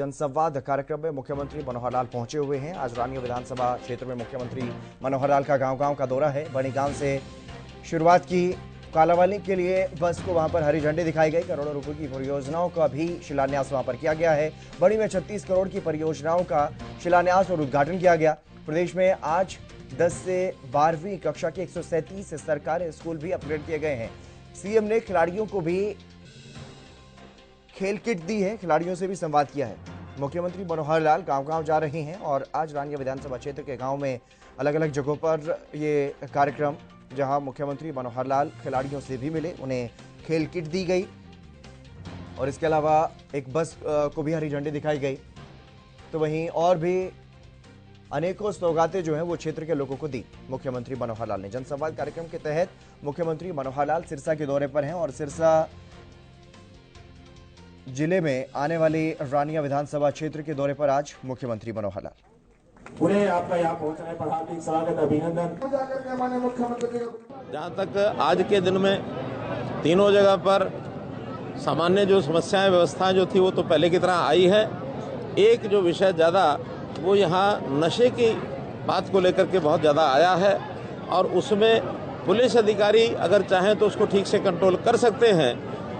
जनसंवाद कार्यक्रम में मुख्यमंत्री मनोहर लाल पहुंचे हुए हैं। आज रानिया विधानसभा क्षेत्र में मुख्यमंत्री मनोहर लाल का गांव-गांव का दौरा है। बड़ी गांव से शुरुआत की। कालांवाली के लिए बस को वहां पर हरी झंडी दिखाई गई। करोड़ों रुपए की परियोजनाओं का भी शिलान्यास वहां पर किया गया है। बड़ी में 36 करोड़ की परियोजनाओं का शिलान्यास और उद्घाटन किया गया। प्रदेश में आज 10 से 12वीं कक्षा के 137 सरकारी स्कूल भी अपग्रेड किए गए हैं। सीएम ने खिलाड़ियों को भी खेल किट दी है। खिलाड़ियों से भी संवाद किया है। मुख्यमंत्री मनोहर लाल गांव-गांव जा रहे हैं और आज रानिया विधानसभा क्षेत्र के गांव में अलग अलग जगहों पर ये कार्यक्रम, जहां मुख्यमंत्री मनोहर लाल खिलाड़ियों से भी मिले, उन्हें खेल किट दी गई और इसके अलावा एक बस को भी हरी झंडी दिखाई गई। तो वहीं और भी अनेकों सौगातें जो हैं वो क्षेत्र के लोगों को दी मुख्यमंत्री मनोहर लाल ने। जनसंवाद कार्यक्रम के तहत मुख्यमंत्री मनोहर लाल सिरसा के दौरे पर हैं और सिरसा जिले में आने वाली रानिया विधानसभा क्षेत्र के दौरे पर आज मुख्यमंत्री मनोहर लाल। उन्हें आपका यहाँ पहुंचने पर हार्दिक स्वागत, अभिनंदन। जहाँ तक आज के दिन में तीनों जगह पर सामान्य जो समस्याएं व्यवस्थाएं जो थी वो तो पहले की तरह आई है। एक जो विषय ज़्यादा वो यहाँ नशे की बात को लेकर के बहुत ज़्यादा आया है और उसमें पुलिस अधिकारी अगर चाहें तो उसको ठीक से कंट्रोल कर सकते हैं।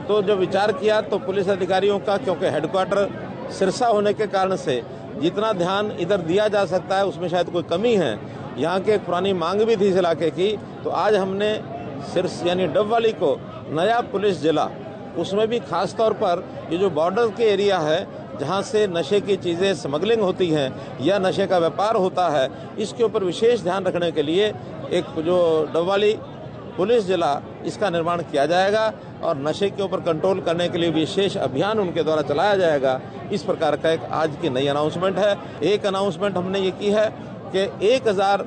तो जो विचार किया तो पुलिस अधिकारियों का, क्योंकि हेडक्वार्टर सिरसा होने के कारण से जितना ध्यान इधर दिया जा सकता है उसमें शायद कोई कमी है। यहाँ की एक पुरानी मांग भी थी इस इलाके की, तो आज हमने सिरसा यानी डबवाली को नया पुलिस जिला, उसमें भी खास तौर पर ये जो बॉर्डर के एरिया है जहाँ से नशे की चीज़ें स्मगलिंग होती हैं या नशे का व्यापार होता है, इसके ऊपर विशेष ध्यान रखने के लिए एक जो डबवाली पुलिस जिला इसका निर्माण किया जाएगा और नशे के ऊपर कंट्रोल करने के लिए विशेष अभियान उनके द्वारा चलाया जाएगा। इस प्रकार का एक आज की नई अनाउंसमेंट है। एक अनाउंसमेंट हमने ये की है कि 1000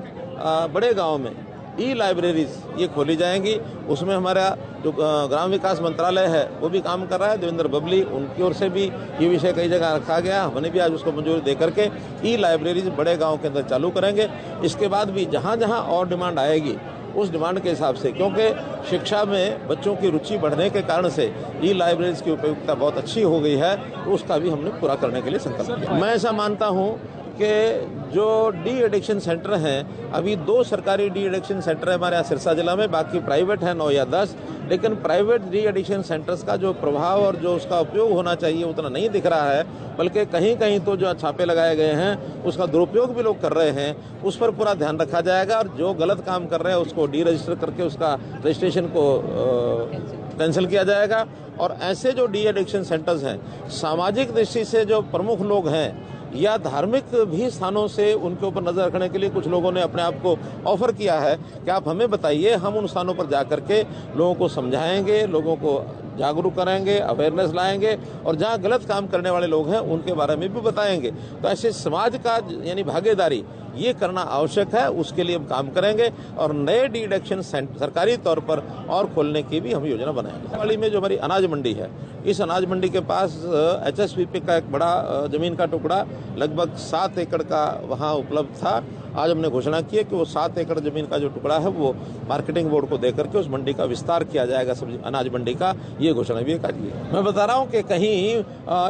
बड़े गांव में ई लाइब्रेरीज ये खोली जाएंगी। उसमें हमारा जो ग्राम विकास मंत्रालय है वो भी काम कर रहा है, देवेंद्र बबली, उनकी ओर से भी ये विषय कई जगह रखा गया। हमने भी आज उसको मंजूरी दे करके ई लाइब्रेरीज बड़े गाँव के अंदर चालू करेंगे। इसके बाद भी जहाँ जहाँ और डिमांड आएगी उस डिमांड के हिसाब से, क्योंकि शिक्षा में बच्चों की रुचि बढ़ने के कारण से ई लाइब्रेरीज की उपयोगिता बहुत अच्छी हो गई है, तो उसका भी हमने पूरा करने के लिए संकल्प किया। मैं ऐसा मानता हूँ कि जो डी एडिक्शन सेंटर हैं, अभी 2 सरकारी डी एडिक्शन सेंटर है हमारे यहाँ सिरसा जिला में, बाकी प्राइवेट है 9 या 10, लेकिन प्राइवेट डी एडिक्शन सेंटर्स का जो प्रभाव और जो उसका उपयोग होना चाहिए उतना नहीं दिख रहा है, बल्कि कहीं कहीं तो जो छापे लगाए गए हैं उसका दुरुपयोग भी लोग कर रहे हैं। उस पर पूरा ध्यान रखा जाएगा और जो गलत काम कर रहे हैं उसको डी रजिस्टर करके उसका रजिस्ट्रेशन को कैंसिल किया जाएगा। और ऐसे जो डी एडिक्शन सेंटर्स हैं, सामाजिक दृष्टि से जो प्रमुख लोग हैं या धार्मिक भी स्थानों से उनके ऊपर नजर रखने के लिए कुछ लोगों ने अपने आप को ऑफर किया है कि आप हमें बताइए, हम उन स्थानों पर जा करके लोगों को समझाएंगे, लोगों को जागरूक करेंगे, अवेयरनेस लाएंगे और जहां गलत काम करने वाले लोग हैं उनके बारे में भी बताएंगे। तो ऐसे समाज का यानी भागीदारी ये करना आवश्यक है, उसके लिए हम काम करेंगे और नए डी एडिक्शन सेंटर सरकारी तौर पर और खोलने की भी हम योजना बनाएंगे। हाल में जो हमारी अनाज मंडी है, इस अनाज मंडी के पास HSVP का एक बड़ा जमीन का टुकड़ा लगभग 7 एकड़ का वहाँ उपलब्ध था। आज हमने घोषणा की है कि वो 7 एकड़ जमीन का जो टुकड़ा है वो मार्केटिंग बोर्ड को देकर के उस मंडी का विस्तार किया जाएगा, सब्जी अनाज मंडी का। ये घोषणा भी कर दी। मैं बता रहा हूँ कि कहीं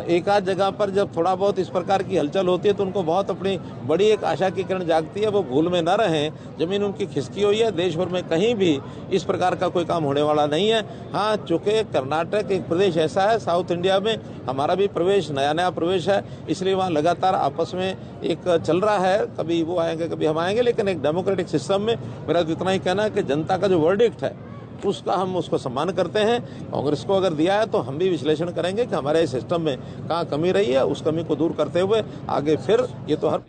एक आध जगह पर जब थोड़ा बहुत इस प्रकार की हलचल होती है तो उनको बहुत अपनी बड़ी एक आशा की किरण जागती है, वो भूल में न रहें। जमीन उनकी खिसकी हुई है, देश भर में कहीं भी इस प्रकार का कोई काम होने वाला नहीं है। हाँ, चूंकि कर्नाटक एक प्रदेश ऐसा है, साउथ इंडिया में हमारा भी प्रवेश नया प्रवेश है, इसलिए वहाँ लगातार आपस में एक चल रहा है, कभी वो आएंगे कभी हम आएंगे, लेकिन एक डेमोक्रेटिक सिस्टम में मेरा तो इतना ही कहना है कि जनता का जो वर्डिक्ट है उसका हम उसको सम्मान करते हैं। कांग्रेस को अगर दिया है तो हम भी विश्लेषण करेंगे कि हमारे सिस्टम में कहाँ कमी रही है, उस कमी को दूर करते हुए आगे फिर ये तो हर